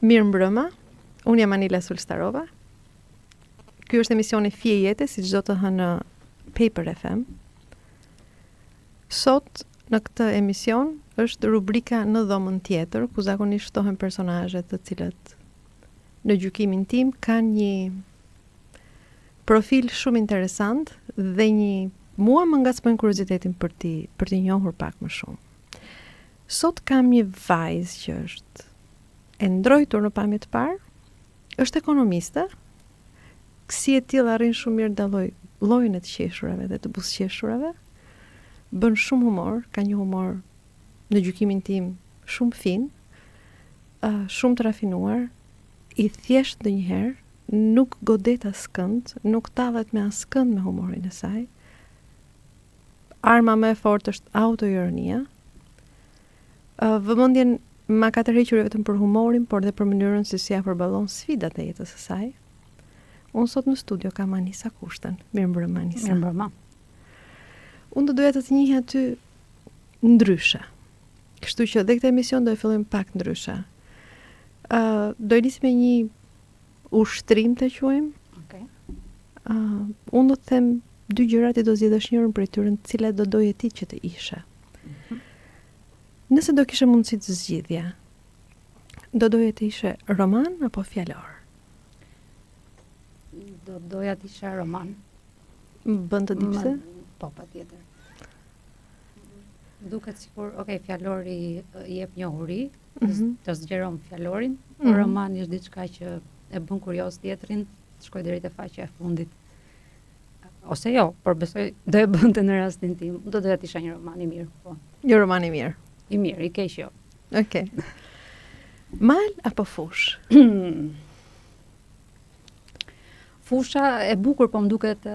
Mirë mbrëma, unë jam Anila Sulstarova. Ky është emisioni Fije Jete, si çdo të hënë në Paper FM. Sot në këtë emision është rubrika Në dhomën tjetër, ku zakonisht ftohen personazhe të cilët në gjykimin tim kanë një profil shumë interesant dhe mua më ngacmojnë kuriozitetin për t'i njohur pak më shumë. Sot kam një vajzë që është e ndrojtur në pamje të parë, është ekonomiste, si e tillë arrin shumë mirë dalloj llojin e të qeshurave dhe të buzëqeshurave, bën shumë humor, ka një humor në gjykimin tim shumë fin, shumë të rafinuar, i thjesht ndonjëherë, nuk godet askënd, nuk tallet me askënd me humorin e saj. Arma më e fortë është autoironia. Vëmendjen ma ka tërhequr vetëm për humorin, por dhe për mënyrën se si ja përballon sfidat e jetës së saj. Unë sot në studio kam Anisa Kushtën. Mirëmbrëma Anisa. Mirëmbrëma. Unë do doja të të njihja ty ndryshe. Kështu që dhe këtë emision do e fillojmë pak ndryshe. Do e nisi me një ushtrim të quajmë. Okay. Unë do të them dy gjëra ti do zgjedhësh njërin prej tyre, të cilat do doje ti që të ishe. Nëse do kishe mundësi të zgjidhja, do doje të ishe roman apo fjalor? Do doja të isha roman. Bën të di pse? Po, patjetër. Duket sikur, fjalori jep njohuri, të zgjeron fjalorin, por romani është diçka që e bën kurioz tjetrin, të shkoj deri te faqja e fundit. Ose jo, por besoj do e bënte në rastin tim. Do doja të isha një roman i mirë, po. Një roman i mirë. I mirë, i keq jo. Okej. Mal apo fush? Fusha e bukur, po më duket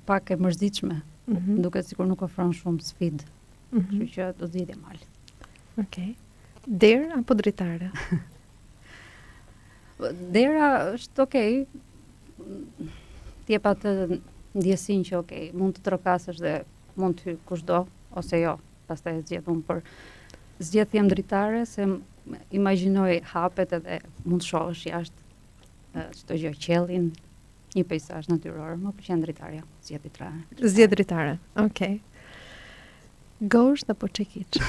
pak e mërzitshme. Më duket sikur nuk ofron shumë sfidë. Kështu që do zgjidhja mal. Okej. Derë apo dritare? Dera është okej. Ti jep atë ndjesinë që mund të trokasësh dhe mund të hyj kushdo ose jo. Pastaj zgjedh unë, por zgjedh jem dritare se imagjinoj hapet edhe mund të shohësh jashtë çdo gjë, qiellin, një peizazh natyror. Më pëlqen dritarja, zgjedh dritare. Zgjedh dritare. Okej. Gosht apo çekiç?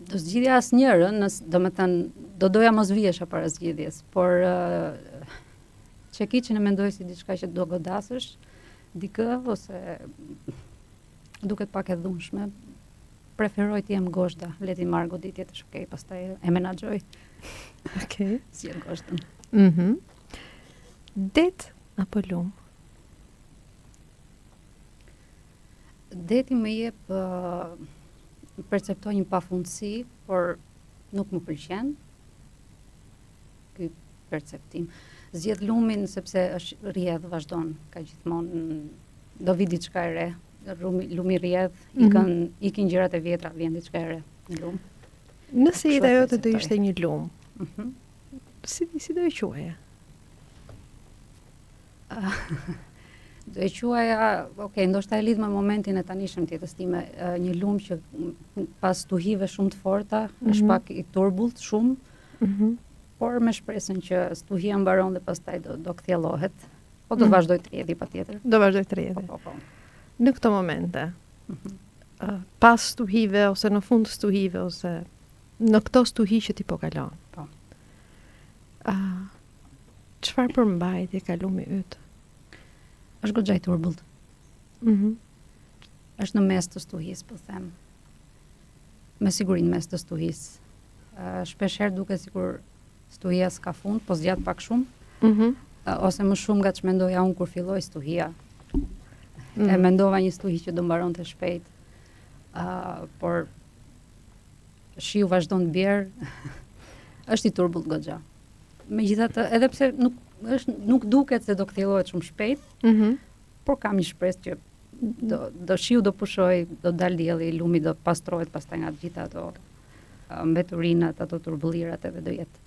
Do zgjidhja asnjërin, do doja mos vihesha para zgjidhjes, por çekiçin e mendoj si diçka që do godasësh dikë ose duket pak e dhunshme. Preferoj të jem goshta, le ti marr goditje të pastaj e menaxhoj. Okej. Si e goshtën. Det apo lum? Deti më jep perceptoj një pafundësi, por nuk më pëlqen ky perceptim. Zgjedh lumin sepse është rrjedh, vazhdon, ka gjithmonë do vi diçka e re. Lumi rrjedh, ikin gjërat e vjetra, vjen diçka e re në lum. Nëse jeta jote do ishte një lum, si do e quaja? Do e quaja, ndoshta e lidh me momentin e tanishëm të jetës time, një lum që pas stuhive shumë të forta, është pak i turbullt shumë, por me shpresën që stuhia mbaron dhe pastaj do kthjellohet, po do vazhdoj të rrjedhi patjetër. Do vazhdoj të rrjedhi. Po. Në këto momente, pas stuhive ose në fund të stuhive ose në këto stuhi që ti po kalon. Po. Çfarë përmbajtje ka lumi yt? Është goxha i turbullt. Është në mes të stuhisë, po them. Me siguri në mes të stuhisë. Shpeshherë duket sikur stuhia s'ka fund, po zgjat pak shumë. Ose më shumë nga ç'mendoja unë kur filloi stuhia. E mendova një stuhi që do mbaronte shpejt. Por shiu vazhdon të bjerë. Është i turbullt goxha. Megjithatë, edhe pse nuk duket se do kthjellohet shumë shpejt, por kam një shpresë që do shiu do pushoj, do dal dielli, lumi do pastrohet pastaj nga të gjitha ato mbeturinat, ato turbullirat edhe do jetë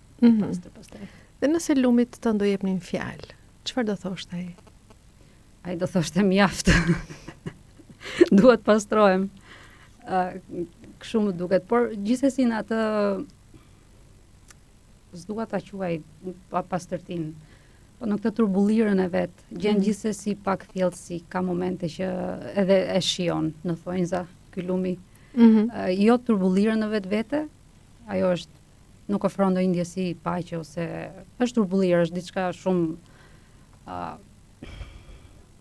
pastër pastaj. Dhe nëse lumit të do jepnin fjalë, çfarë do thoshte ai? Ai do thoshte mjaft. Duhet pastrohem. kështu më duket, por gjithsesi në atë s'dua ta quaj pa pastërtin. Po në këtë turbullirën e vet, gjen gjithsesi pak thellësi, ka momente që edhe e shijon në thonjza ky lumi. Jo turbullirën në vetvete, ajo është nuk ofron ndonjë ndjesi paqe ose është turbullirë, është diçka shumë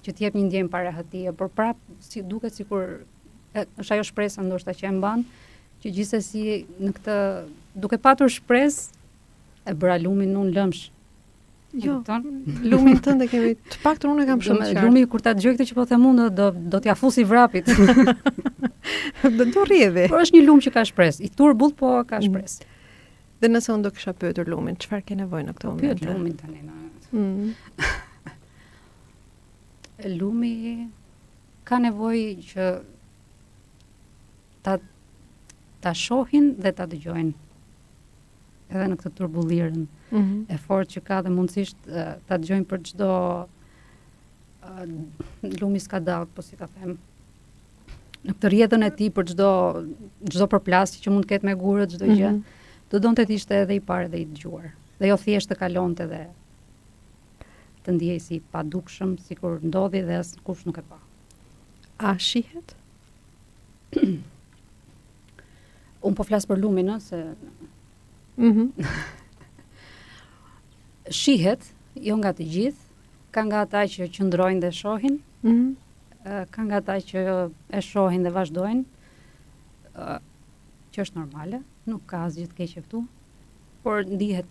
që t'jep një ndjenjë pa rehatie, por prap si duket sikur është ajo shpresa ndoshta që e mban, që gjithsesi në këtë duke patur shpresë e bëra lumin unë lëmsh. Jo, lumin tënd e kemi, të paktën unë e kam shumë qartë. Lumi kur ta dëgjoj këtë që po them unë do t'ja fusi vrapit. Do rrjedhi. Por është një lum që ka shpresë, i turbull po ka shpresë. Dhe nëse unë do kisha pyetur lumin, çfarë ke nevojë në këtë moment? Pyet lumin tani. Lumi ka nevojë që ta shohin dhe ta dëgjojnë. Edhe në këtë turbullirën e fortë që ka dhe mundësisht ta dëgjojnë për çdo lumi s'ka dall, po si ta them. Në këtë rrjedhën e tij për çdo përplasje që mund të ketë me gurë, çdo gjë, do donte të ishte edhe i parë dhe i dëgjuar. Dhe jo thjesht të kalonte dhe të ndjej si i padukshëm, sikur ndodhi dhe askush nuk e pa. A shihet? Unë po flas për lumin, se shihet, jo nga të gjithë, ka nga ata që qëndrojnë dhe shohin, ka nga ata që e shohin dhe vazhdojnë, që është normale, nuk ka asgjë të keqe këtu, por ndihet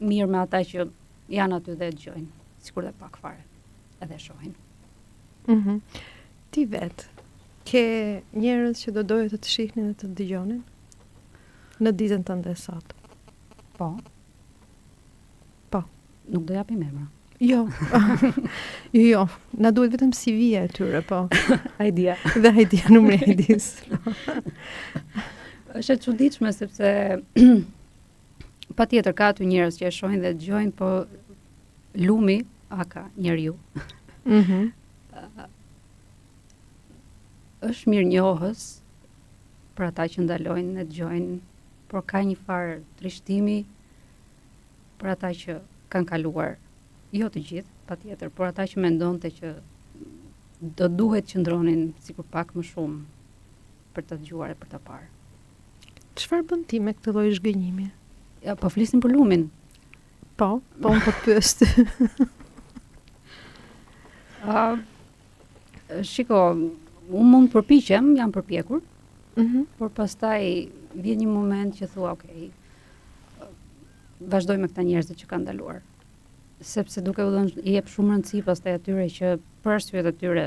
mirë me ata që janë aty dhe dëgjojnë, sikur dhe pak fare, edhe shohin. Ti vet, ke njerëz që do doje të shihnin dhe të dëgjonin në ditën tënde sot? Po. Nuk do japim emra. Jo. Jo, na duhet vetëm CV-ja e tyre, po. ID-ja. Dhe ID-ja, numri i ID-s. Është e çuditshme sepse patjetër ka aty njerëz që e shohin dhe dëgjojnë, po lumi aka njeriu. Është mirënjohës për ata që ndalojnë dhe dëgjojnë, por ka një farë trishtimi për ata që kanë kaluar, jo të gjithë, patjetër, por ata që mendonte që do duhet që ndronin sikur pak më shumë për të dëgjuar e për të parë. Çfarë bën ti me këtë lloj zhgënjimi? Ja, po flisim për lumin. Po unë po pyes ty. Shiko, unë mund të përpiqem, jam përpjekur, por pastaj vjen një moment që thua, okay, vazhdoj me këta njerëz që kanë ndaluar. Sepse duke u dhënë i jep shumë rëndësi pastaj atyre që për arsye të tyre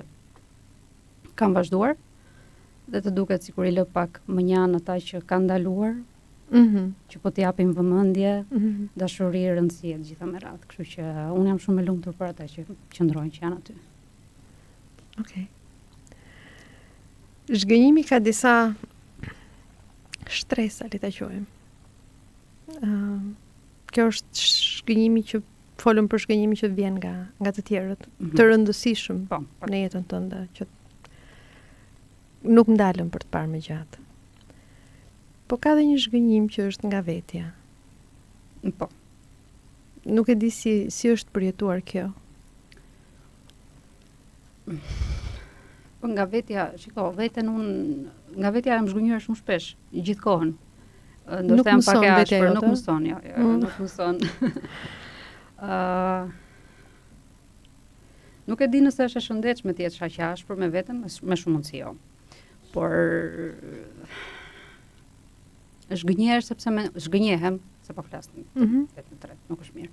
kanë vazhduar dhe të duket sikur i lë pak mënjan ata që kanë ndaluar, që po t'i japin vëmendje, dashuri, rëndësi e gjitha me radhë. Kështu që unë jam shumë e lumtur për ata që qëndrojnë, që janë aty. Okej. Zhgënjimi ka disa shtresa, le ta quajmë. Kjo është shgënjimi që folëm për shgënjimi që vjen nga të tjerët, të rëndësishëm në jetën tënde, që nuk ndalën për të parë më gjatë. Po ka dhe një shgënjim që është nga vetja. Po. Nuk e di si është përjetuar kjo. Po nga vetja, shiko, nga vetja jam zhgënjur shumë shpesh, gjithkohën. Ndoshta jam pak e ashpër, nuk mëson, jo, nuk mëson. Nuk e di nëse është e shëndetshme të jetë shaq e ashpër me veten, me shumë mundësi jo. Por zhgënjehesh sepse zhgënjehem, se po flasim vetëm tret, nuk është mirë.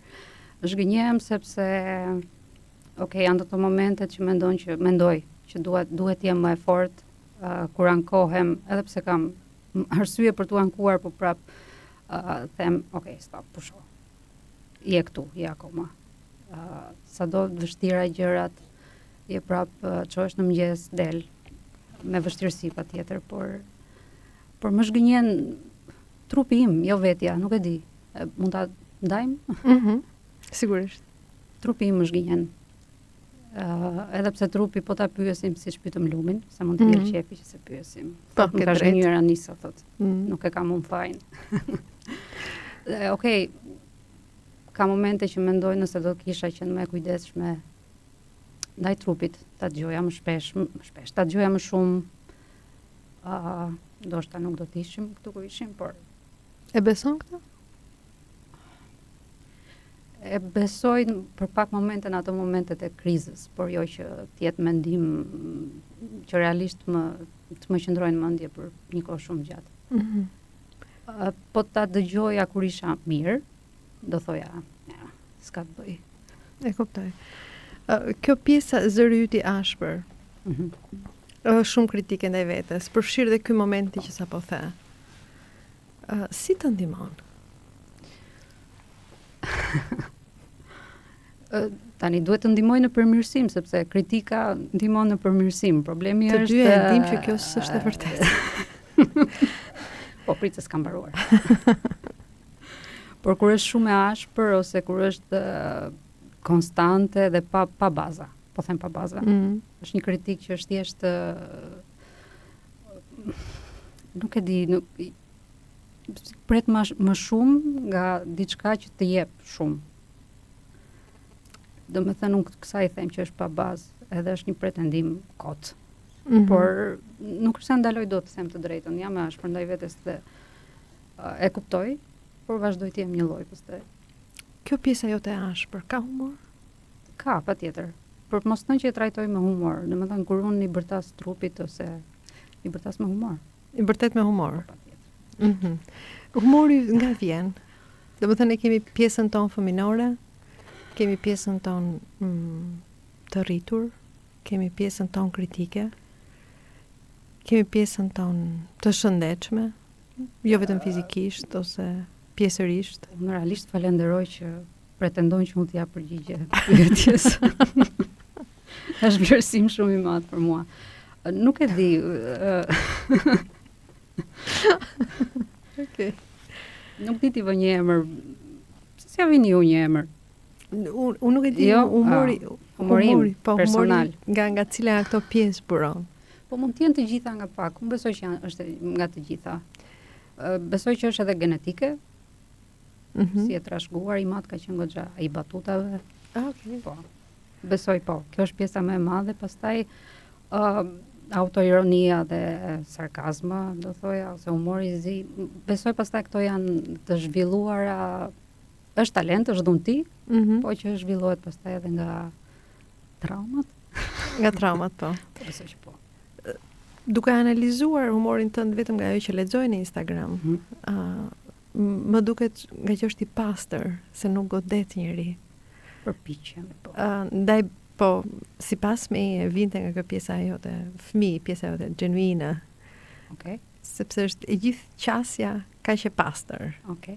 Zhgënjehem sepse janë ato momente që mendoj që duhet të jem më e fortë kur ankohem, edhe pse kam arsye për t'u ankuar, po prap them, stop, pusho. Je këtu, je akoma. Sado vështira gjërat, je prap çohesh në mëngjes, del me vështirësi patjetër, por më zhgënjen trupi im, jo vetja, nuk e di. Mund ta ndajmë? Sigurisht. Trupi im më zhgënjen. Edhe pse trupi po ta pyesim siç pyetëm lumin, se mund të jetë qefi që se pyesim. Po, Më ka zhgënjur Anisa thot. Nuk e kam unë fajin. Okej. Ka momente që mendoj nëse do kisha qenë më e kujdesshme ndaj trupit, ta dëgjoja më shpesh, ta dëgjoja më shumë. Ndoshta nuk do të ishim këtu ku ishim, por e beson këtë? E besoj për pak momente në ato momentet e krizës, por jo që të jetë mendim që realisht të më qëndrojnë mendje për një kohë shumë gjatë. Po ta dëgjoja kur isha mirë, do thoja, s'ka të bëj. E kuptoj. Kjo pjesa zëri yt i ashpër. Shumë kritike ndaj vetes, përfshirë dhe ky momenti që sapo the. Si të ndihmon? Tani duhet të ndihmoj në përmirësim, sepse kritika ndihmon në përmirësim. Problemi është... Të dy e dim që kjo s'është e vërtetë. Po prit se s'ka mbaruar. Por kur është shumë e ashpër, ose kur është konstante dhe pa baza, po them pa baza, është një kritik që është thjesht nuk e di, pret më shumë nga diçka që të jep shumë. Do me thënë unë kësaj them që është pa bazë, edhe është një pretendim kot. Por nuk është se ndaloj do të them të drejtën, jam e ashpër ndaj vetes dhe e kuptoj, por vazhdoj të jem një lloj pastaj. Kjo pjesa jote e ashpër, ka humor? Ka, patjetër. Por mos thënë që e trajtoj me humor, domethënë kur unë i bërtas trupit ose i bërtas me humor. I bërtet me humor. Patjetër. Humori nga vjen. Domethënë ne kemi pjesën tonë fëminore, kemi pjesën tonë të rritur, kemi pjesën tonë kritike, kemi pjesën tonë të shëndetshme, jo vetëm fizikisht ose pjesërisht. Unë realisht falenderoj që pretendojnë që mund t'ja përgjigje pyetjes. Është vlerësim shumë i madh për mua. Nuk e di. Okej. Nuk di t'i vë një emër. Si ja vini ju një emër? Unë nuk e di, jo, humori personal. Nga cila nga këto pjesë buron. Po mund t'jenë të gjitha nga pak. Unë besoj që është nga të gjitha. Besoj që është edhe genetike. Si e trashëguar, i madh ka qenë goxha i batutave. Okej. Po. Besoj po. Kjo është pjesa më e madhe, pastaj autoironia dhe sarkazma, do thoja, ose humori i zi. Besoj pastaj këto janë të zhvilluara, është talent, është dhunti, po që zhvillohet pastaj edhe nga traumat. Nga traumat, po. Besoj që po. Duke analizuar humorin tënd vetëm nga ajo që lexoj në Instagram, më duket nga që është i pastër, se nuk godet njëri. Përpiqem, po. Ndaj, po, sipas me vinte nga kjo pjesa jote, pjesa jote genuine. Okej. Sepse është e gjithë qasja kaq e pastër. Okej.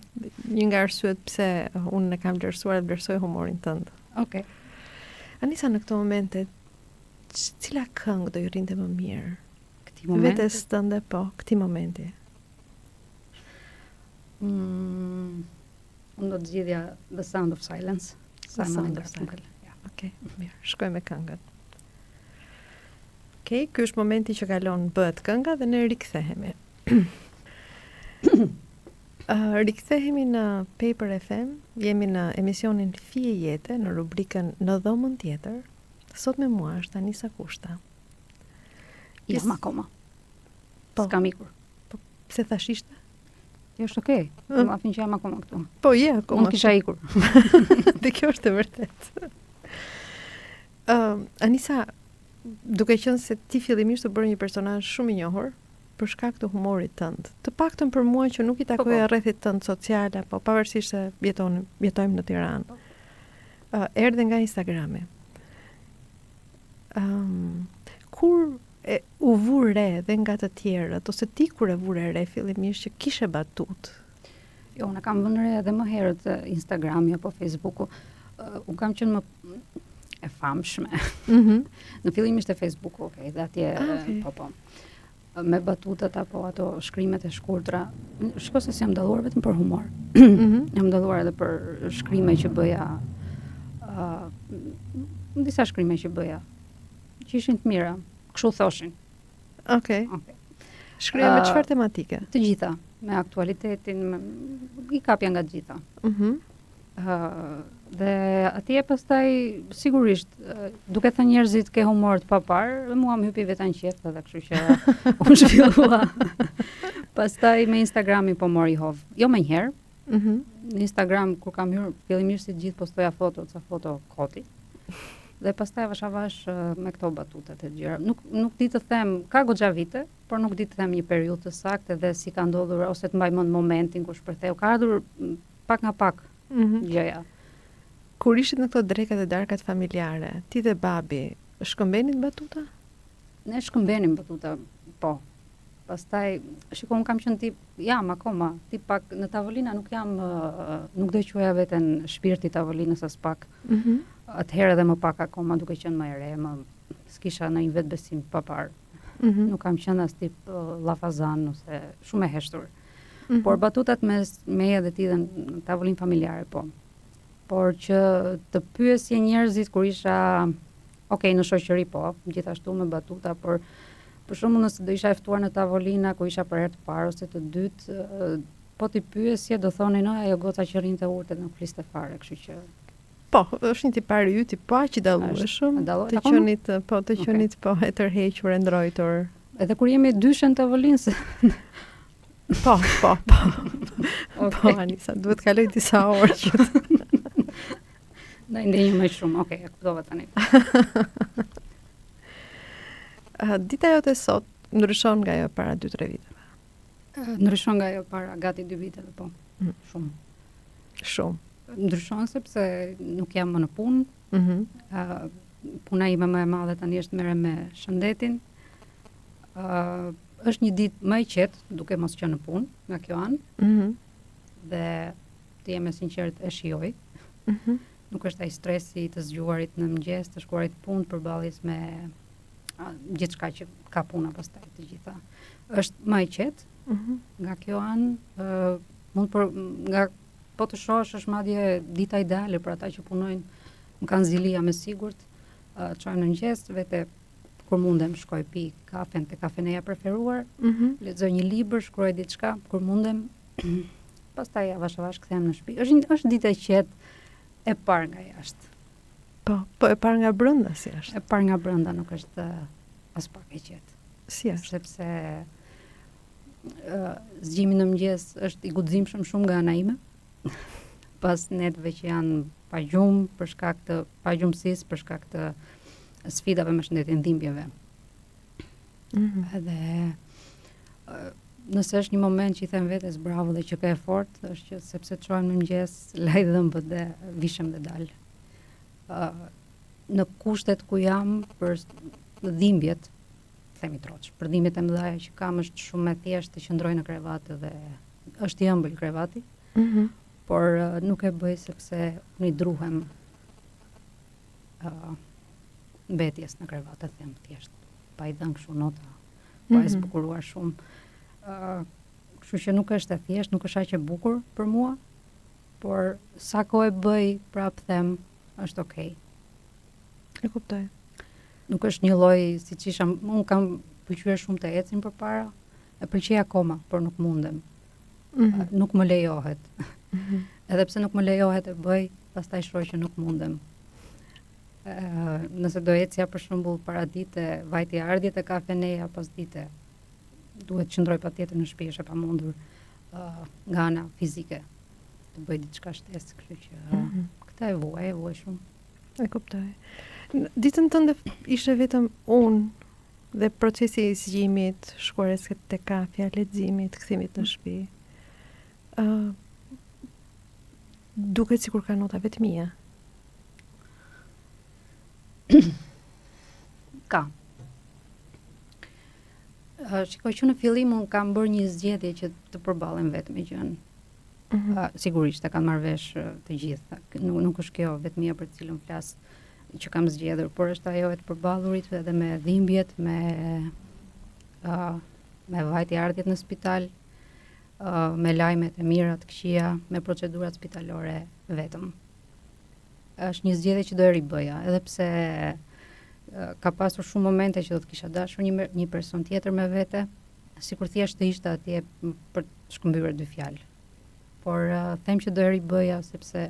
Një nga arsyet pse unë e kam vlerësuar dhe vlerësoj humorin tënd. Okej. Anisa, në këto momente, cila këngë do ju rinte më mirë? Këti momenti? Vetes tënde, po, këti momenti. Unë do të zgjidhja The Sound of Silence. The Sound of Silence. Okej, mirë, shkoj me këngën. Okej, ky është momenti që kalon bëhet kënga dhe ne rikthehemi. Rikthehemi në Paper FM, jemi në emisionin Fije Jete, në rubrikën Në dhomën tjetër. Sot me mua është Anisa Kushta. Jam akoma. Po. S'kam ikur. Po, pse thash ishte? Jo, është okej. Ma fin që jam akoma këtu. Po, je akoma. Mund kisha ikur. Dhe kjo është e vërtet. Anisa, duke qenë se ti fillimisht të bërë një personazh shumë i njohur për shkak të humorit tënd, të paktën për mua që nuk i takoja rrethit tënd social, apo pavarësisht se jetojmë në Tiranë, erdhe nga Instagrami. Kur u vu re dhe nga të tjerët, ose ti kur e vure re fillimisht që kishe batut? Jo, unë kam vënë re edhe më herët Instagrami apo Facebooku. Unë kam qenë më e famshme. Në fillim ishte Facebooku, okay, dhe atje po. Me batutat apo ato shkrimet e shkurtra. Shko se si jam dalluar vetëm për humor. Jam dalluar edhe për shkrime që bëja disa shkrime që bëja, që ishin të mira, kështu thoshin. Okej. Shkruaj me çfarë tematike? Të gjitha, me aktualitetin, i kapja nga të gjitha. Dhe atje pastaj sigurisht duke thënë njerëzit ke humor të papar, mua më hypi vetë në qejf edhe kështu që u zhvillua. Pastaj me Instagramin po mori hov. Jo më njëherë. Në Instagram kur kam hyrë fillimisht si gjithë postoja ca foto koti. Dhe pastaj avash me këto batutat e gjëra. Nuk di të them, ka goxha vite, por nuk di të them një periudhë të saktë dhe si ka ndodhur ose të mbaj mend momentin kur shpërtheu. Ka ardhur pak nga pak gjëja. Kur ishit në këto drekat e darkat familjare, ti dhe babi, shkëmbenin batuta? Ne shkëmbenim batuta, po. Pastaj, shikoj, kam qenë tip, jam akoma, tip pak në tavolina nuk jam, nuk do quaja veten shpirti tavolinës as pak. Atëherë edhe më pak akoma duke qenë më e re, s'kisha në një vetbesim papar. Nuk kam qenë as tip llafazan ose shumë e heshtur. Por batutat me edhe ti dhe në tavolinë familjare, po. Por që të pyesje njerëzit kur isha, në shoqëri, po, gjithashtu me batuta, por për shembull nëse do isha e ftuar në tavolina ku isha për herë të parë ose të dytë, po ti pyesje do thonin ajo goca që rrinte urte nuk fliste fare, kështu që po, është një tipar i yti po aq i dallueshëm, të qenit po e tërhequr e ndrojtur. Edhe kur jemi dyshën në tavolinë se po. Po, Anisa, duhet kaloj disa orë që ndaj ndjenjë më shumë. E kuptova tani. Dita jote sot ndryshon nga ajo para 2-3 viteve? Ndryshon nga ajo para gati 2 viteve, po. Shumë. Ndryshon sepse nuk jam më në punë. Puna ime më e madhe tani është merrem me shëndetin. Është një ditë më e qetë duke mos qenë në punë nga kjo anë. Dhe të jem e sinqert e shijoj. Nuk është ai stresi të zgjuarit në mëngjes, të shkuarit punë përballjes me gjithçka që ka puna pastaj të gjitha. Është më e qetë nga kjo anë, nga po të shohësh është madje dita ideale për ata që punojnë, më kanë zilija me sigurt, çojmë në mëngjes, vete kur mundem shkoj pi kafen te kafeneja preferuar, lexoj një libër, shkruaj diçka kur mundem, pastaj avash kthehem në shtëpi. Është ditë e qetë e parë nga jashtë. Po e parë nga brenda si është? E parë nga brenda nuk është as pak e qetë. Si është? Sepse zgjimi në mëngjes është i guximshëm shumë nga ana ime. Pas netëve që janë pa gjumë për shkak të pagjumësisë, për shkak të sfidave me shëndetin, dhimbjeve. Edhe nëse është një moment që i them vetes bravo dhe që ka efort, është që sepse të shohem në mëngjes, laj dhëmbët dhe vishem dhe dal. Në kushtet ku jam për dhimbjet, themi troç, për dhimbjet e mëdha që kam është shumë e thjeshtë të qëndroj në krevat dhe është i ëmbël krevati. Por nuk e bëj sepse unë i druhem mbetjes në krevat, e them thjesht, pa i dhënë kështu nota, pa e zbukuruar shumë. Kështu që nuk është e thjesht, nuk është aq e bukur për mua, por sa kohë e bëj, prap them, është okay. E kuptoj. Nuk është një lloj siç isha, unë kam pëlqyer shumë të ecim përpara, e pëlqej akoma, por nuk mundem. Nuk më lejohet. Edhe pse nuk më lejohet e bëj, pastaj shoh që nuk mundem. Nëse do ecja për shembull para dite, vajti ardhje te kafeneja, pas dite duhet qëndroj patjetër në shtëpi, është e pamundur nga ana fizike të bëj diçka shtesë, kështu që këtë e vuaj shumë. E kuptoj. Ditën tënde ishte vetëm unë dhe procesi i zgjimit, shkuarjes te kafja, leximit, kthimit në shtëpi. Duket sikur ka nota vetë mia. Ka. Shikoj që në fillim unë kam bërë një zgjedhje që të përballem vetëm me gjën. Sigurisht e kanë marrë vesh të gjithë. Nuk është kjo vetëm mia për të cilën flas që kam zgjedhur, por është ajo e të përballurit edhe me dhimbjet, me vajtje ardhjet në spital, me lajmet e mira të këqija, me procedurat spitalore vetëm. është një zgjedhje që do e ribëja, edhe pse ka pasur shumë momente që do të kisha dashur një person tjetër me vete, sikur thjesht të ishte atje për të shkëmbyer dy fjalë. Por them që do e ribëja sepse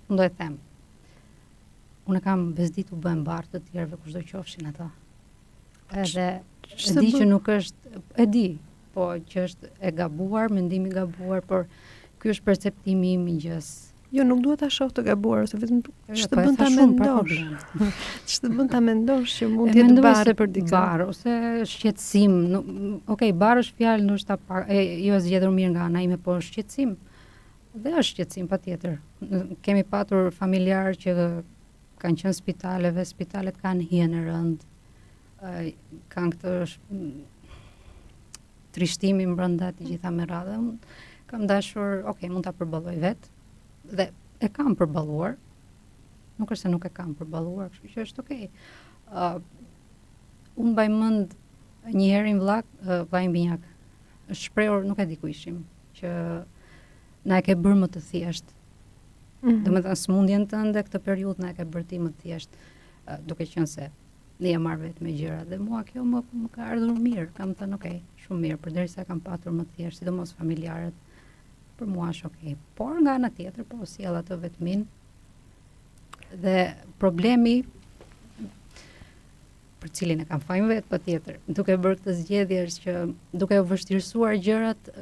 unë do e them. Unë kam bezditur bën mbar të tjerëve kushdo qofshin ata. Edhe e di që nuk është, e di, po që është e gabuar, mendimi i gabuar, por ky është perceptimi im i gjës. Jo, nuk duhet ta shoh të gabuar, ose vetëm ç'të bën ta mendosh. Ç'të bën ta mendosh që mund të jetë barë për dikë. Barë ose shqetësim. Okej, barë është fjalë ndoshta jo e zgjedhur mirë nga ana ime, po shqetësim. Dhe është shqetësim patjetër. Kemi patur familjar që kanë qenë spitaleve, spitalet kanë hijen e rënd. Kanë këtë trishtimin brenda të gjitha me radhë. Kam dashur, mund ta përballoj vetë. Dhe e kam përballuar. Nuk është se nuk e kam përballuar, kështu që është okay. Unë mbaj mend një herë në vllai binjak. Është shprehur, nuk e di ku ishim, që na e ke bërë më të thjesht. Domethënë smundjen tënde këtë periudhë na e ke bërë ti më të thjesht, duke qenë se ne jam marrë vetë me gjëra dhe mua kjo më ka ardhur mirë. Kam thënë shumë mirë, përderisa kam patur më të thjesht, sidomos familjarët. Për mua është okay. Por nga ana tjetër, po sjell atë vetmin. Dhe problemi për cilin e kam fajin vetë patjetër, duke bërë këtë zgjedhje është që duke u vështirësuar gjërat,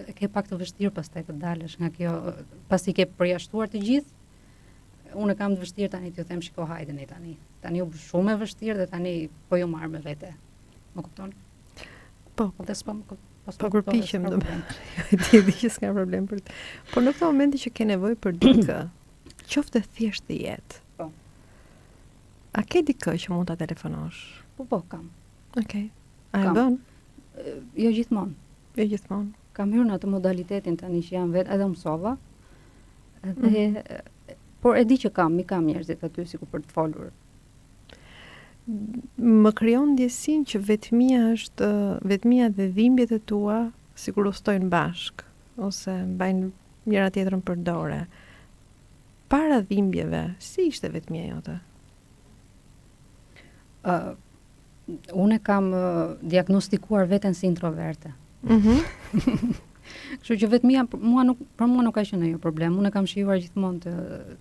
e ke pak të vështirë pastaj të dalësh nga kjo, pasi ke përjashtuar të gjithë. Unë kam të vështirë tani t'ju them shiko hajde ne tani. Tani u bë shumë e vështirë dhe tani po ju marr me vete. Më kupton? Po, dhe s'po po përpiqem ti di që s'ka problem për të. Por në këtë moment që ke nevojë për dikë, qoftë thjesht të jetë. Po. A ke dikë që mund ta telefonosh? Po, kam. Okej. A e bën? Jo gjithmonë. Jo gjithmonë. Kam hyrë në atë modalitetin tani që jam vetë, edhe mësova. Edhe por e di që mi kam njerëzit aty sikur për të folur. Më krijon ndjesinë që vetmia dhe dhimbjet e tua sikur ustojnë bashk ose mbajnë njëra tjetrën për dore. Para dhimbjeve, si ishte vetmia jote? Unë kam diagnostikuar veten si introverte. Kështu që vetmia për mua nuk ka qenë ndonjë problem. Unë kam shijuar gjithmonë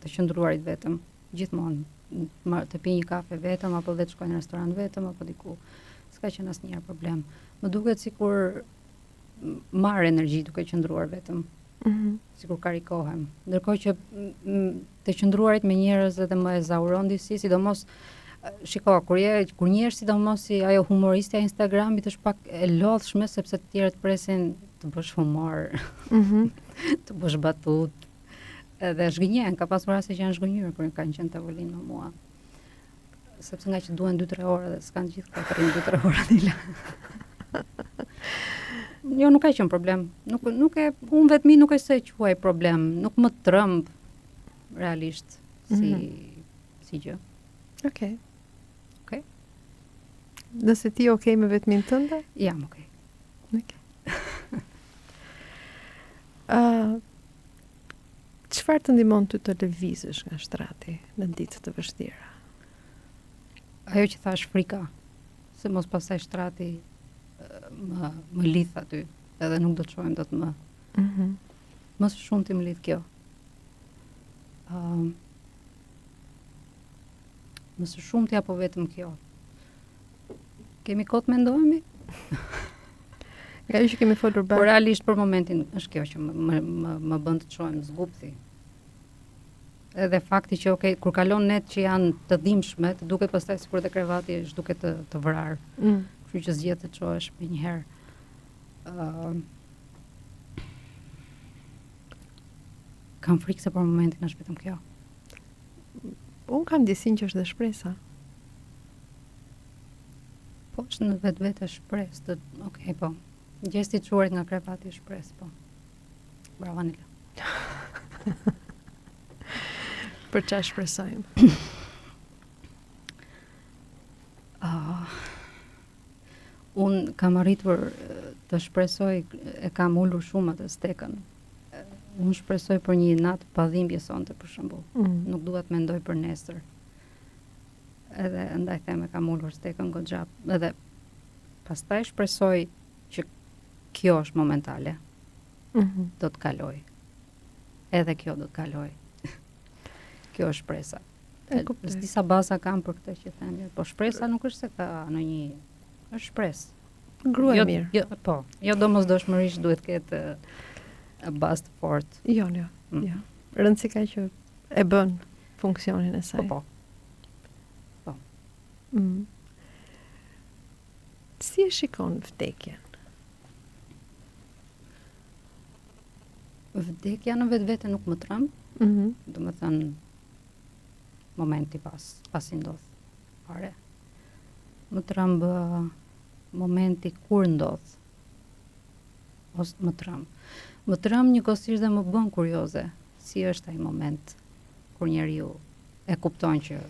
të qëndruarit vetëm, gjithmonë. Të pi një kafe vetëm, apo dhe të shkoj në restorant vetëm, apo diku. S'ka qenë asnjëherë problem. Më duket sikur marr energji duke qëndruar vetëm. Sikur karikohem. Ndërkohë që të qëndruarit me njerëz edhe më ezauron disi, sidomos shiko, kur një është sidomos si ajo humoristja e Instagramit është pak e lodhshme sepse të tjerët presin të bësh humor, të bësh batut. Edhe zhgënjen, ka pasur raste që janë zhgënjur kur kanë qenë tavolinë me mua. Sepse nga që duhen 2-3 orë dhe s'kan gjithë ka të rinë 2-3 orë dila. Jo, nuk ka qenë problem. Unë vetmi nuk është se quaj problem, nuk më trëmb realisht si gjë. Okej. Nëse ti okay me vetmin tënde? Jam okay. Çfarë të ndihmon ty të lëvizësh nga shtrati në ditë të vështira? Ajo që thash, frika, se mos pastaj shtrati më lidh aty, edhe nuk do të shohim dot më. Më së shumti më lidh kjo. Më së shumti apo vetëm kjo? Kemi kohë të mendohemi? Nga që kemi folur bashkë. Por realisht për momentin është kjo që më bën të çohem zgupthi. Edhe fakti që kur kalon net që janë të dhimbshme, të duket pastaj sikur te krevati është duke të vrarë. Kështu që zgjedh të çohesh më një herë. Kam frikë se për momentin është vetëm kjo. Unë kam ndjesinë që është dhe shpresa. Po është në vetë shpresë, po. Gjesti i çuarit nga krevati është shpresë, po. Bravo Anila. Për çfarë shpresojmë? Unë kam arritur të shpresoj, e kam ulur shumë atë stekën. Unë shpresoj për një natë pa dhimbje sonte për shembull. Nuk dua të mendoj për nesër. Edhe ndaj them e kam ulur stekën goxha. Edhe pastaj shpresoj që kjo është momentale. Do të kaloj. Edhe kjo do të kaloj. Kjo është shpresa. Disa baza kam për këtë që them, po shpresa nuk është se ka ndonjë, është shpresë. Gruaj mirë. Jo, po. Jo domosdoshmërisht duhet të ketë bazë të fortë. Jo. Rëndësi ka që e bën funksionin e saj. Po. Si e shikon vdekjen? Vdekja në vetvete nuk më tremb. Do të thënë momenti pasi ndodh fare. Më tremb momenti kur ndodh. Ose më tremb njëkohësisht dhe më bën kurioze si është ai moment kur njeriu e kupton që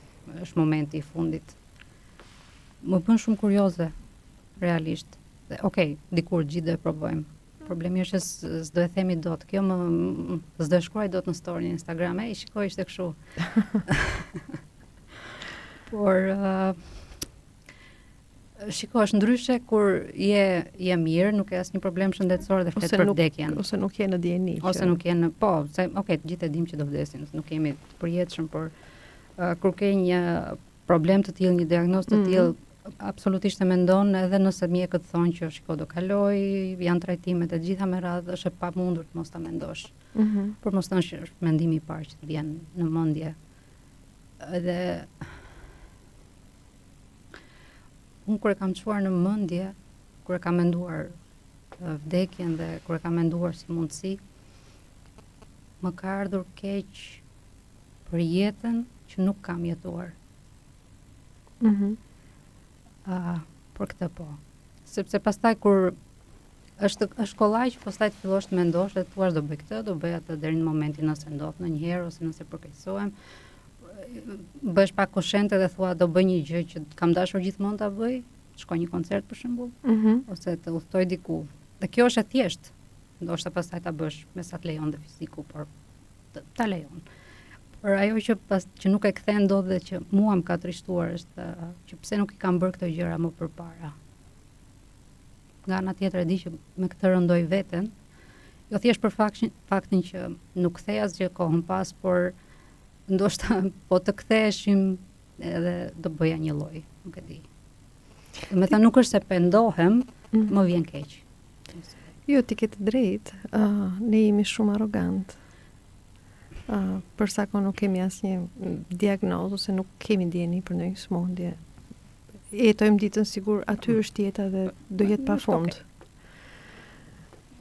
është momenti i fundit. Më bën shumë kurioze realisht. Dhe okay, dikur gjithë do e provojmë. Problemi është se s'do e themi dot. Kjo s'do e shkruaj dot në story në Instagram. Shikoj ishte kështu. Por shiko, është ndryshe kur je mirë, nuk ke asnjë problem shëndetësor dhe flet për vdekjen. Ose nuk je në dieni. Ose nuk je në, po, se okay, të gjithë e dimë që do vdesin, nuk jemi të përjetshëm, por kur ke një problem të tillë, një diagnozë të tillë, absolutisht e mendon, edhe nëse mjekët thonë që shiko do kaloj, janë trajtimet e gjitha me radhë, është e pamundur të mos ta mendosh. Por mos thënë që është mendimi i parë që të vjen në mendje. Edhe unë kur e kam çuar në mendje, kur e kam menduar vdekjen dhe kur e kam menduar si mundësi, më ka ardhur keq për jetën që nuk kam jetuar. Për këtë po. Sepse pastaj kur është kollaj që pastaj të fillosh të mendosh dhe të thuash do bëj këtë, do bëj atë deri në momentin nëse ndodh ndonjëherë ose nëse përkeqësohem, bësh pak koshente dhe thua do bëj një gjë që kam dashur gjithmonë ta bëj, shkoj një koncert për shembull, ose të udhtoj diku. Dhe kjo është e thjeshtë. Ndoshta pastaj ta bësh me sa të lejon dhe fiziku, por ta lejon. Por ajo që nuk e kthen dot dhe që mua më ka trishtuar është që pse nuk i kam bërë këto gjëra më përpara. Nga ana tjetër e di që me këtë rëndoj veten, jo thjesht për faktin që nuk kthej asgjë kohën pas, por ndoshta po të ktheheshim edhe do bëja një lloj, nuk e di. Do të thënë nuk është se pendohem, më vjen keq. Jo, ti ke të drejtë, ne jemi shumë arrogant. Përsa nuk kemi asnjë diagnozë ose nuk kemi ndjeni për ndonjë sëmundje. Jetojmë ditën sigur aty është jeta dhe do jetë pafund.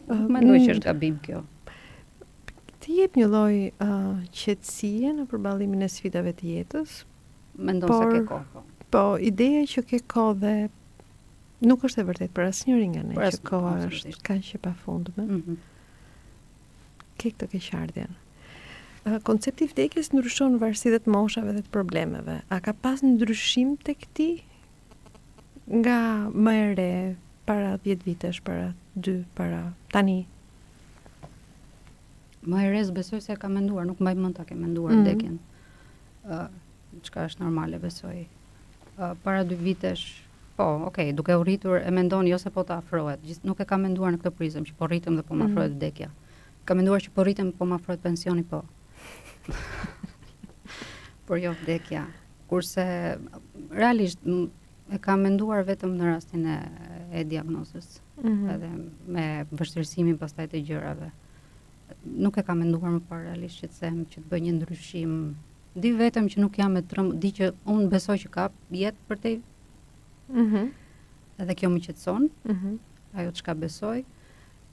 Mendoj që është gabim kjo. Të jep një lloj qetësie në përballimin e sfidave të jetës. Mendon se ke kohë. Po, ideja që ke kohë dhe nuk është e vërtet për asnjërin nga ne që koha është kaq e pafundme. Ke këtë keqardhjen. Koncepti i vdekjes ndryshon në varësi të moshave dhe të problemeve. A ka pas ndryshim tek ti nga më e re, para 10 vitesh, para 2, para tani? Më e re besoj se e ka menduar, nuk mbaj mend ta ke menduar vdekjen. Çka është normale besoj. Para 2 vitesh, po, okay, duke u rritur e mendon jo se po të afrohet. Nuk e ka menduar në këtë prizëm që po rritem dhe po më afrohet vdekja. Ka menduar që po rritem po më afrohet pensioni, po. Por jo vdekja. Kurse realisht e kam menduar vetëm në rastin e diagnozës, edhe me vështirësimin pastaj të gjërave. Nuk e kam menduar më parë realisht që të them që të bëj një ndryshim. Di vetëm që nuk jam di që unë besoj që ka jetë për te. Edhe kjo më qetëson. Ajo çka besoj.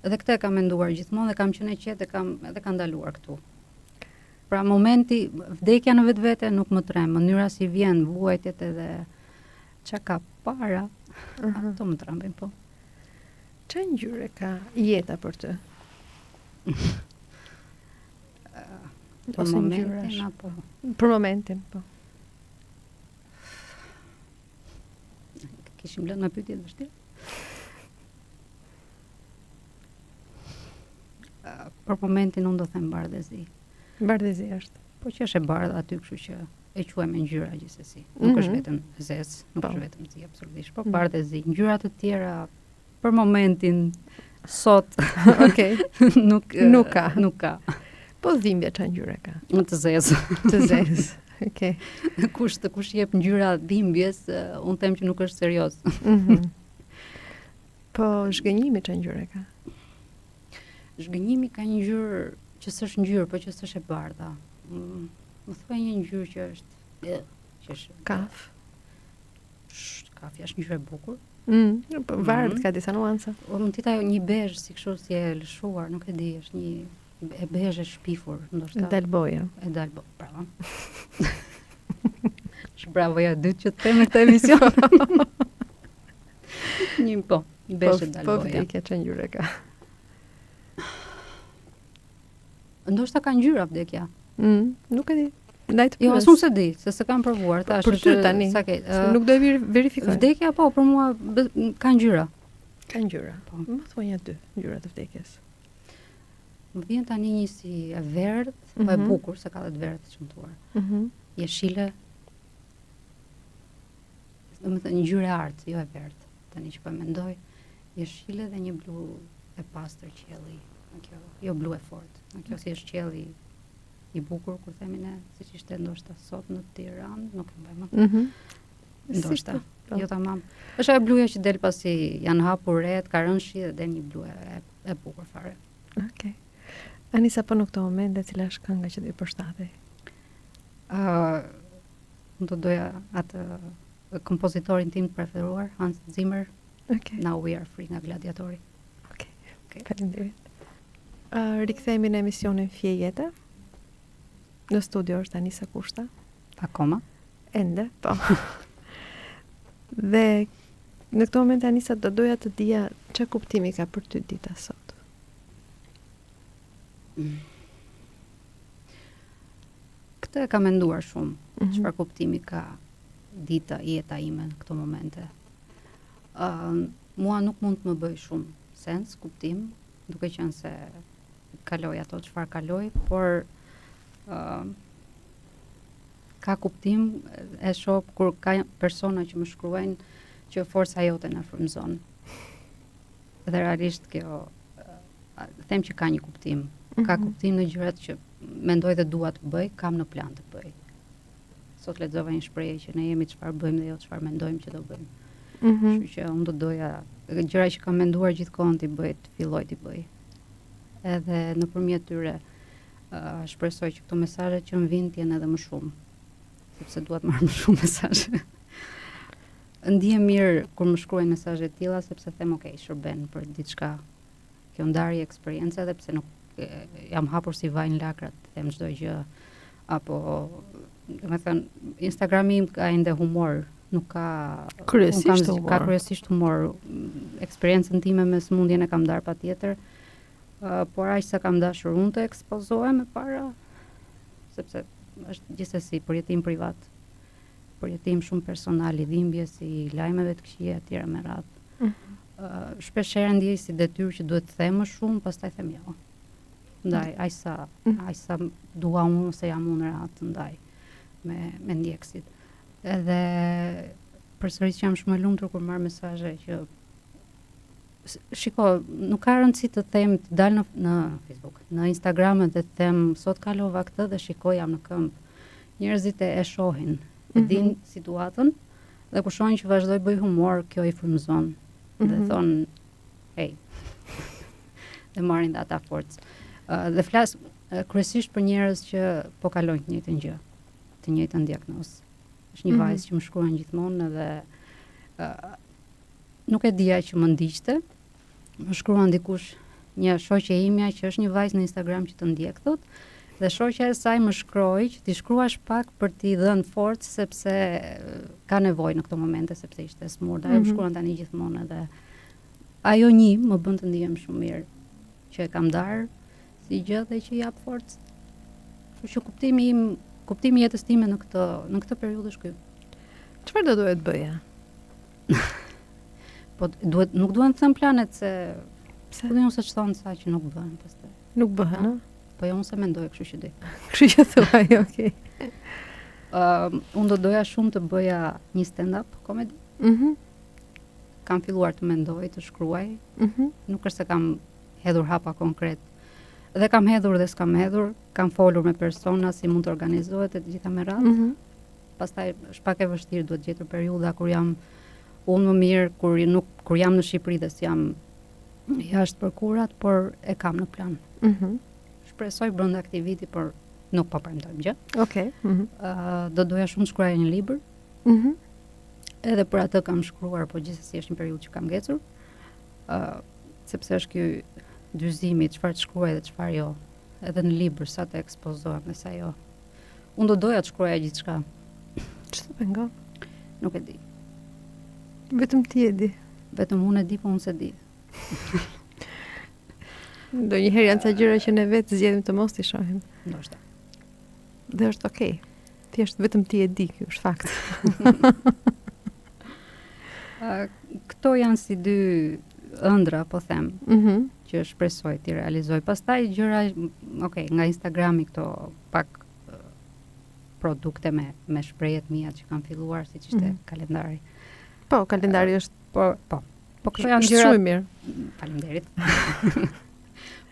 Edhe këtë e kam menduar gjithmonë dhe kam qenë e qetë edhe ka ndaluar këtu. Pra momenti, vdekja në vetvete nuk më tremb, mënyra si vjen, vuajtjet edhe çka ka para, ato më trembin, po. Çfarë ngjyre ka jeta për të? Për momentin apo? Për momentin, po. Kishim lënë në pyetje të vështirë. për momentin unë do them bardhëzi. Bardhëzi është. Po që është e bardhë aty, kështu që e quajmë ngjyra gjithsesi. Nuk është vetëm zezë, nuk është vetëm zi absolutisht, po bardhëzi. Ngjyra të tjera për momentin sot Okej. Nuk ka. Po dhimbja çfarë ngjyre ka? Të zezë. Të zezë. Okej. Kush jep ngjyra dhimbjes, unë them që nuk është serioz. Po zhgënjimi çfarë ngjyre ka? Zhgënjimi ka një ngjyrë që s'është ngjyrë, po që s'është e bardha. Më thuaj një ngjyrë që është Kaf. Kafi është ngjyrë e bukur. Po varet, ka disa nuanca. Mund të jetë ajo një bezh si kështu si e lëshuar, nuk e di, është një e bezh e shpifur, ndoshta. Dalboja. Bravo. Bravo ja dytë që të them këtë emision. Një bezh e dalboja. Po vdekja çfarë ngjyre ka? Ndoshta ka ngjyra vdekja. Nuk e di. Ndaj të Jo, as unë se di, se s'e kam provuar. Tash për ty tani. Nuk do e verifikoj. Vdekja po, për mua ka ngjyra. Ka ngjyra. Po. Më thuaj një dy ngjyra të vdekjes. Më vjen tani një si e verdh, po e bukur, se ka dhe të verdh të çmtuar. Jeshile. Domethënë ngjyrë e artë, jo e verdh. Tani që po mendoj, jeshile dhe një blu e pastër qielli. Kjo, jo blu e fortë. Kjo si është qielli i bukur, kur themi ne, siç ishte ndoshta sot në Tiranë, nuk e mbaj më. Ndoshta, jo tamam. Është ajo bluja që del pasi janë hapur rehet, ka rënë shi dhe del një blu e bukur fare. Okej. Anisa, po në këto momente, cila është kënga që do i përshtatej? Unë do doja atë kompozitorin tim të preferuar, Hans Zimmer. Okay. Now We Are Free nga Gladiatori. Okay. Faleminderit. Rikthehemi në emisionin Fije Jete. Në studio është Anisa Kushta. Akoma? Ende, po. Dhe në këto momente, Anisa, do doja të dija çfarë kuptimi ka për ty dita sot. Këtë e ka menduar shumë. Çfarë kuptimi ka jeta ime në këto momente. Mua nuk mund të më bëj shumë sens, kuptim, duke qenë se kaloj ato çfarë kaloj, por ka kuptim e shoh kur ka persona që më shkruajnë që forca jote na frymëzon. Dhe realisht kjo them që ka një kuptim. Ka kuptim në gjërat që mendoj dhe dua të bëj, kam në plan të bëj. Sot lexova një shprehje që ne jemi çfarë bëjmë dhe jo çfarë mendojmë që do bëjmë. Kështu që unë do doja gjëra që kam menduar gjithkohon t'i bëj, të filloj t'i bëj. Edhe nëpërmjet tyre shpresoj që këto mesazhe që më vijnë të jenë edhe më shumë, sepse dua të marr më shumë mesazhe. Ndihem mirë kur më shkruajnë mesazhe të tilla, sepse them okay, shërben për diçka. Kjo ndarje eksperiencë, edhe pse nuk jam hapur si vaj në lakrat, them çdo gjë, apo domethënë Instagrami im ka ende humor, nuk ka kryesisht humor. Ka kryesisht humor. Eksperiencën time me sëmundjen e kam ndar patjetër, por aq sa kam dashur unë të ekspozohem e para, sepse është gjithsesi përjetim privat, përjetim shumë personal i dhimbjes, i lajmeve të këqija etj me radhë. Shpeshherë ndjej si detyrë që duhet të them më shumë, pastaj them jo. Ndaj, aq sa dua unë ose jam unë rehat të ndaj me ndjekësit. Edhe përsërisht jam shumë e lumtur kur marr mesazhe që shiko, nuk ka rëndësi të them të dal në Facebook, në Instagram dhe të them sot kalova këtë dhe shikoj jam në këmbë. Njerëzit e shohin, e din situatën dhe kur shohin që vazhdoj bëj humor, kjo i frymëzon. Dhe thon, hey. Dhe marrin dhe ata forcë. Dhe flas kryesisht për njerëz që po kalojnë të njëjtën gjë, të njëjtën diagnozë. Është një vajzë që më shkruan gjithmonë dhe nuk e dija që më ndiqte. Më shkruan dikush, një shoqe imja që është një vajzë në Instagram që të ndjek thotë, dhe shoqja e saj më shkroi që ti shkruash pak për t'i dhënë forcë sepse ka nevojë në këto momente sepse ishte smur. Ajo më shkruan tani gjithmonë edhe ajo një më bën të ndihem shumë mirë që e kam darë si gjë dhe që jap forcë. Kështu që kuptimi i jetës time në këtë periudhë është ky. Çfarë do duhet bëja? Po nuk duan të them planet se Pse? Po unë se ç'thon sa që nuk bëhen pastaj. Nuk bëhen, a? Po jo, unë se mendoj, kështu që di. Kështu që thuaj, okay. Unë do doja shumë të bëja një stand-up komedi. Kam filluar të mendoj, të shkruaj. Nuk është se kam hedhur hapa konkret. Dhe kam hedhur dhe s'kam hedhur, kam folur me persona si mund të organizohet e të gjitha me radhë. Pastaj është pak e vështirë, duhet gjetur periudha kur jam unë më mirë, kur jam në Shqipëri dhe s'jam jashtë për kurat, por e kam në plan. Shpresoj brenda këtij viti, por nuk po premtojmë gjë. Okej. Do doja shumë të shkruaj një libër. Edhe për atë kam shkruar, po gjithsesi është një periudhë që kam ngecur. Sepse është ky dyzimi, çfarë të shkruaj dhe çfarë jo. Edhe në libër sa të ekspozohem dhe sa jo. Unë do doja të shkruaja gjithçka. Ç'të pengon? Nuk e di. Vetëm ti e di. Vetëm unë e di, po unë se di. Ndonjëherë janë ca gjëra që ne vetë zgjedhim të mos t'i shohim. Ndoshta. Dhe është okay. Thjesht vetëm ti e di, ky është fakt. Këto janë si dy ëndra, po them, që shpresoj t'i realizoj. Pastaj gjëra, nga Instagrami këto pak produkte me shprehjet mia që kanë filluar, siç ishte kalendari. Po, kalendari është po këto janë gjëra shumë mirë. Faleminderit.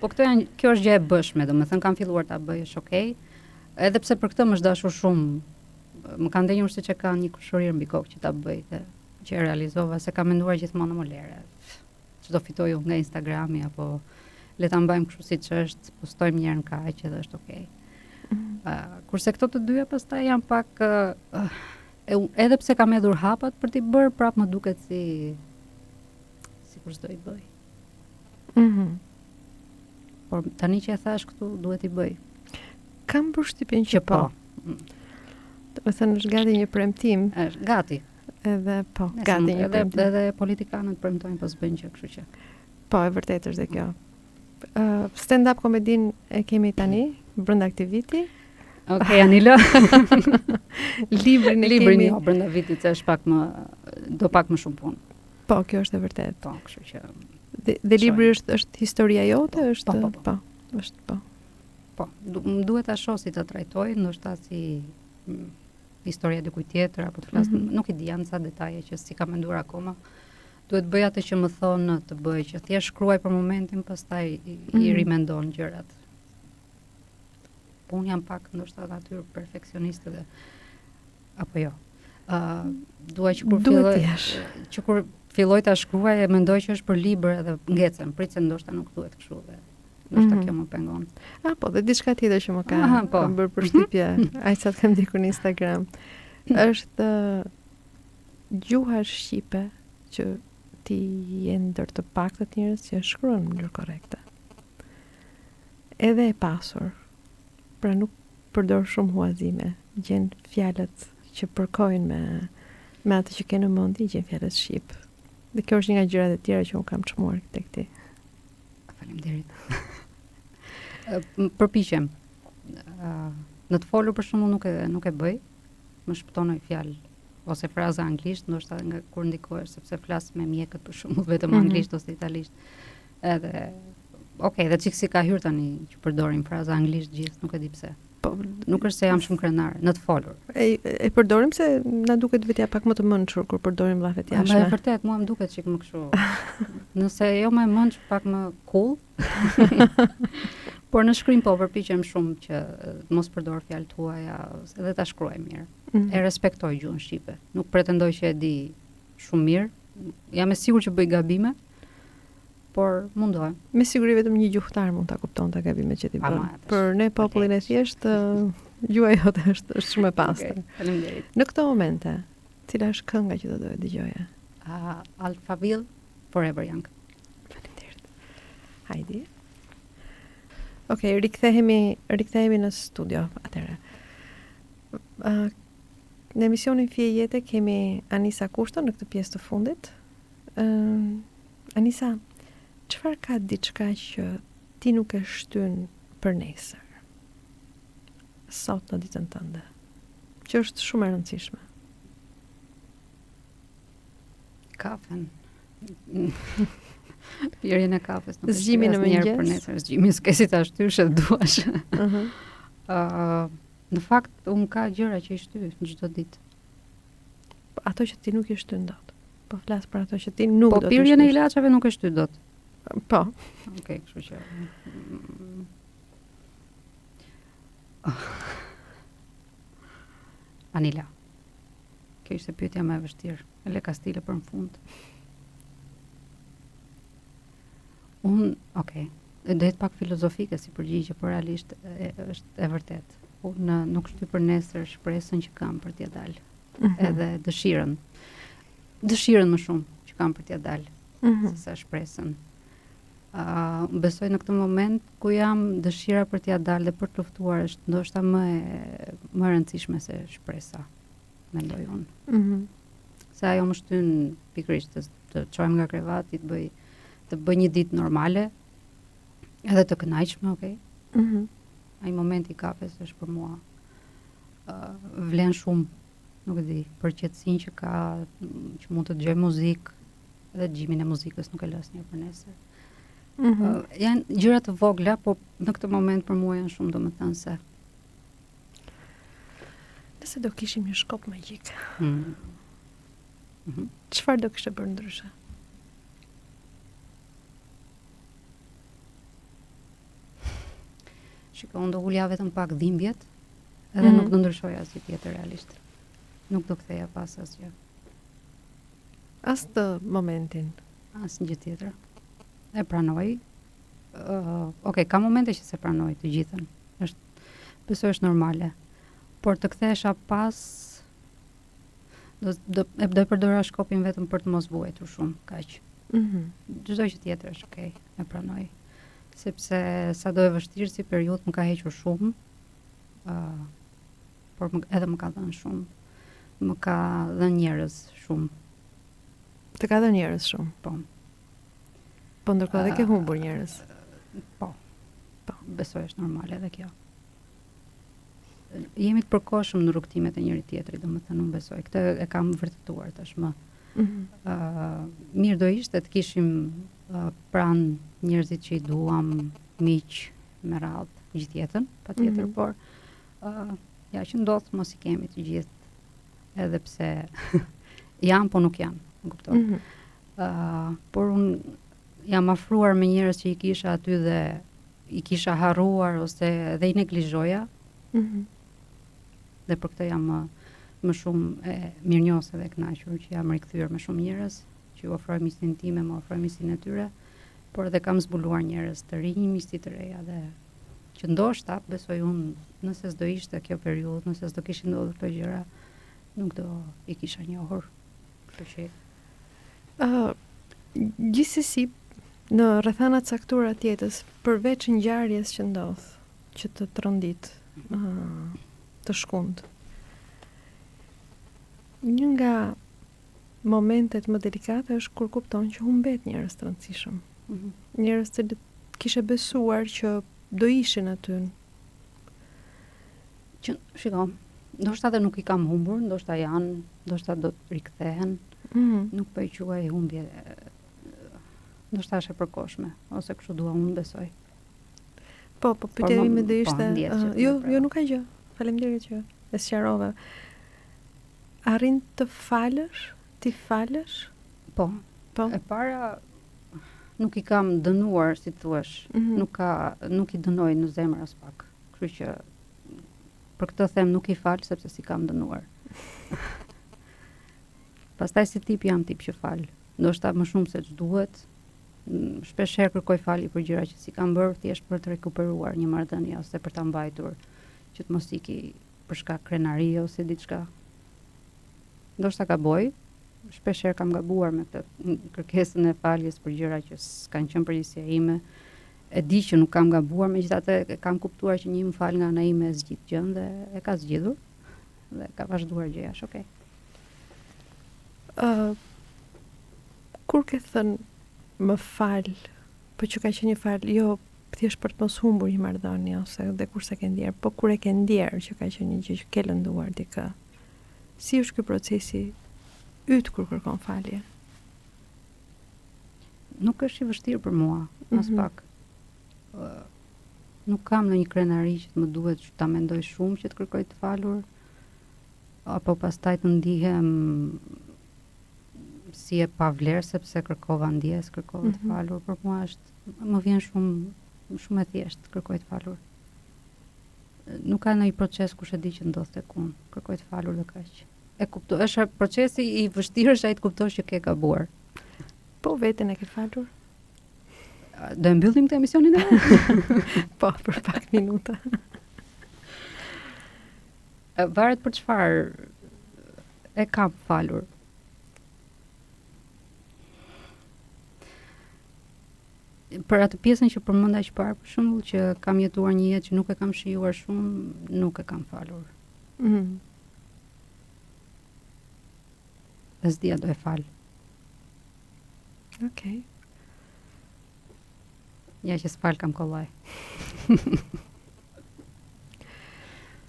Po kjo është gjë e bëshme, domethënë kam filluar ta bëj, është okay. Edhe pse për këtë më është dashur shumë. Më ka ndenjur siç e ka një kushërir mbi kokë që ta bëj dhe që e realizova, se kam menduar gjithmonë më lere. Çdo fitoj nga Instagrami apo le ta mbajmë kështu siç është, postojmë një herë në kaq edhe është okay. Kurse këto të dyja pastaj janë pak edhe pse kam hedhur hapat për t'i bërë, prap më duket sikur s'do i bëj. Por tani që e thash këtu, duhet i bëj. Kam përshtypjen që po. Do të thënë është gati një premtim. Është gati. Edhe po, gati një premtim. Edhe politikanët premtojnë pas bëjnë që, kështu që. Po, e vërtetë është dhe kjo. Stand-up komedin e kemi tani brenda këtij viti. Okej, Anila. Librin e kemi jo, brenda vitit se është pak më shumë punë. Po, kjo është e vërtetë. Po, kështu që. Dhe libri është historia jote, është po. Është po. Po, duhet ta shoh si ta trajtoj, ndoshta si historia e dikujt tjetër apo të flas, nuk e di, janë ca detaje që si kam menduar akoma. Duhet bëj atë që më thonë të bëj, që thjesht shkruaj për momentin, pastaj i rimendon gjërat. Po unë jam pak ndoshta natyrë perfeksioniste dhe apo jo. Dua që kur filloj ta shkruaj e mendoj që është për libër edhe ngecem, prit se ndoshta nuk duhet kështu dhe ndoshta kjo më pengon. Po, dhe diçka tjetër që më ka bërë përshtypje, aq sa të kam dikur në Instagram, është gjuha shqipe që ti je ndër të paktët njerëz që shkruan në mënyrë korrekte. Edhe e pasur. Pra nuk përdor shumë huazime, gjen fjalët që përkojnë me atë që ke në mendje, gjen fjalët shqip. Dhe kjo është një nga gjërat e tjera që unë kam çmuar tek ti. Faleminderit. Përpiqem. Në të folur për shkakun nuk e bëj. Më shpëton një fjalë ose fraza anglisht, ndoshta nga kur ndikohesh sepse flas me mjekët për shkakun vetëm anglisht ose italisht. Edhe dhe çiksi ka hyrë tani që përdorim fraza anglisht gjithë, nuk e di pse. Po, nuk është se jam shumë krenar në të folur. E përdorim se na duket vetja pak më të mençur kur përdorim llafet jashme. Është vërtet, mua më duket çik më kështu. Nëse jo më menç, pak më cool. Por në shkrim po përpiqem shumë që mos përdor fjalë tuaja, edhe ta shkruaj mirë. E respektoj gjuhën shqipe. Nuk pretendoj që e di shumë mirë. Jam e sigurt që bëj gabime, por mundohem. Me siguri vetëm një gjuhëtar mund ta kuptonte gabimet që ti bën. Për ne popullin e thjeshtë, gjuha jote është shumë e pastër. Faleminderit. Në këto momente, cila është kënga që do të dëgjoje? Alphaville, Forever Young. Faleminderit. Hajde. Okej, rikthehemi në studio atëherë. Në emisionin Fije Jete kemi Anisa Kushto në këtë pjesë të fundit. Anisa, çfarë ka diçka që ti nuk e shtyn për nesër? Sot në ditën tënde, që është shumë e rëndësishme. Kafen. Pirjen e kafes nuk Zgjimi në mëngjes për nesër, zgjimi s'kesi ta shtysh e duash. Në fakt unë ka gjëra që i shty çdo ditë. Ato që ti nuk i shtyn dot. Po flas për ato që ti nuk do të. Po pirjen e ilaçeve nuk e shty dot. Po. Okej, kështu që Anila. Kjo ishte pyetja më e vështirë. E le kastile për në fund. Okej. Do jetë pak filozofike si përgjigje, por realisht është e vërtet. Unë nuk shty për nesër shpresën që kam për t'ia dalë. Edhe dëshirën. Dëshirën më shumë që kam për t'ia dalë. Se sa shpresën. Besoj në këtë moment ku jam dëshira për t'ia dalë dhe për të luftuar është ndoshta më e rëndësishme se shpresa, mendoj unë. Se ajo më shtyn pikërisht të çojmë nga krevati, të bëj një ditë normale, edhe të kënaqshme, okay? Ai momenti i kafes është për mua vlen shumë, nuk e di, për qetësinë që ka, që mund të dëgjoj muzikë, edhe dëgjimin e muzikës nuk e lë asnjëherë për nesër. Janë gjëra të vogla, po në këtë moment për mua janë shumë domethënëse. Nëse do kishim një shkop magjik, çfarë do kishte bërë ndryshe? Shiko, unë do ulja vetëm pak dhimbjet, edhe nuk do ndryshoja asgjë tjetër realisht. Nuk do ktheja pas asgjë. As të momentin. Asnjë tjetër. E pranoj. Okej, ka momente që se pranoj të gjithën. Besoj është normale. Por të kthehesha pas do përdora shkopin vetëm për të mos vuajtur shumë, kaq. Çdo gjë tjetër është okay, e pranoj. Sepse sado e vështirë si periudhë më ka hequr shumë, por edhe më ka dhënë shumë. Më ka dhënë njerëz shumë. Të ka dhënë njerëz shumë? Po. Po ndërkohë dhe ke humbur njerëz? Po. Besoj është normale edhe kjo. Jemi të përkohshëm në rrugtimet e njëri tjetrit, domethënë unë besoj. Këtë e kam vërtetuar tashmë. Mirë do ishte të kishim pranë njerëzit që i duam, miq, me radhë, gjithë jetën, patjetër, por ja që ndodh mos i kemi të gjithë, edhe pse janë, po nuk janë, më kupton. Por unë jam afruar me njerëz që i kisha aty dhe i kisha harruar ose dhe i neglizhoja. Dhe për këtë jam më shumë e mirënjohës dhe kënaqur që jam rikthyer me shumë njerëz që ju ofroj miqsinë time, më ofroj miqsinë e tyre, por edhe kam zbuluar njerëz të rinj, miqësi të reja dhe që ndoshta besoj unë, nëse s'do ishte kjo periudhë, nëse s'do kishin ndodhur këto gjëra, nuk do i kisha njohur. Kështu që gjithsesi në rrethana të caktuara të jetës, përveç ngjarjes që ndodh, që të trondit, të shkund. Një nga momentet më delikate është kur kupton që humbet njerëz të rëndësishëm. Njerëz të kishe besuar që do ishin aty. Që shiko, ndoshta edhe nuk i kam humbur, ndoshta janë, ndoshta do të rikthehen. Nuk po i quaj humbje. Ndoshta është e përkohshme, ose kështu dua unë besoj. Po pyetja ime do ishte, jo nuk ka gjë. Faleminderit që e sqarove. Arrin të falësh? Ti falësh? Po. E para nuk i kam dënuar, si thuash. Nuk i dënoj në zemër as pak. Kështu që për këtë them nuk i fal sepse si kam dënuar. Pastaj si tip jam tip që fal. Ndoshta më shumë se ç'duhet. Shpesh herë kërkoj falje për gjëra që si kam bërë thjesht për të rikuperuar një marrëdhënie ose për ta mbajtur që të mos iki për shkak krenarie ose diçka. Ndoshta gaboj, shpesh herë kam gabuar me këtë kërkesën e faljes për gjëra që s'kan qenë përgjegjësia ime. E di që nuk kam gabuar, megjithatë kam kuptuar që një më fal nga ana ime e zgjidh gjën dhe e ka zgjidhur dhe ka vazhduar gjëja, është okay. Kur ke thënë më fal, po që ka qenë një fal, jo thjesht për të mos humbur një marrëdhënie ose dhe kurse ke ndjer, po kur e ke ndjer që ka qenë një gjë që ke lënduar dikë. Si është ky procesi yt kur kërkon falje? Nuk është i vështirë për mua, as pak. Nuk kam ndonjë krenari që të më duhet që ta mendoj shumë që të kërkoj të falur, apo pastaj të ndihem si e pavlerë sepse kërkova ndjes, kërkova të falur. Për mua më vjen shumë e thjeshtë të kërkoj të falur. Nuk ka ndonjë proces kush e di që ndodh tek unë, kërkoj të falur dhe kaq. E kuptoj, është procesi i vështirë është ai të kuptosh që ke gabuar. Po veten e ke falur? Do e mbyllim këtë emisionin e po, për pak minuta. Varet për çfarë e kam falur. Për atë pjesën që përmenda që parë, për shembull, që kam jetuar një jetë që nuk e kam shijuar shumë, nuk e kam falur. S'dia do e fal. Okej. Ja që s'fal kam kollaj.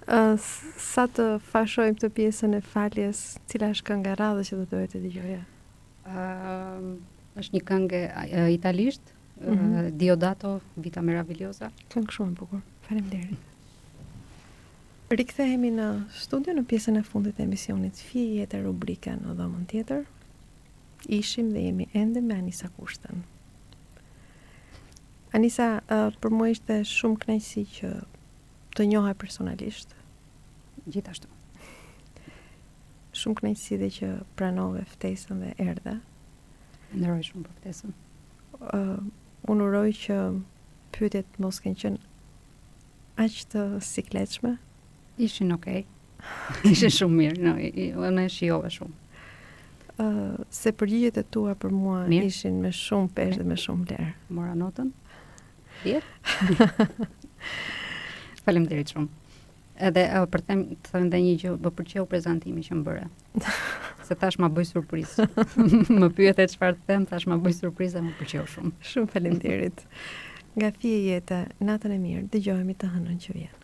Sa të fashojmë të pjesën e faljes, cila është kënga radhë që do doja të dëgjoja? Është një këngë italisht, Diodato, Vita Meravigliosa. Këngë shumë e bukur. Faleminderit. Rikthehemi në studio në pjesën e fundit të emisionit Fije jetë, rubrika në dhomën tjetër. Ishim dhe jemi ende me Anisa Kushten. Anisa, për mua ishte shumë kënaqësi që të njoha personalisht. Gjithashtu. Shumë kënaqësi dhe që pranove ftesën dhe erdhe. Nderoj shumë për ftesën. Unë uroj që pyetjet mos kenë qenë aq të sikletshme. Ishin okay. Ishin shumë mirë, unë e shijova shumë. Se përgjigjet e tua për mua ishin me shumë peshë dhe me shumë lerë. Mora notën? 10? Faleminderit shumë. Edhe për të thënë edhe një gjë, më pëlqeu prezantimi që më bëre. Se tash ma bëj surprizë. Më pyete çfarë të them, tash ma bëj surprizë, më pëlqeu shumë. Shumë faleminderit. Nga Fije jete, natën e mirë, dëgjohemi të hënën që vjen.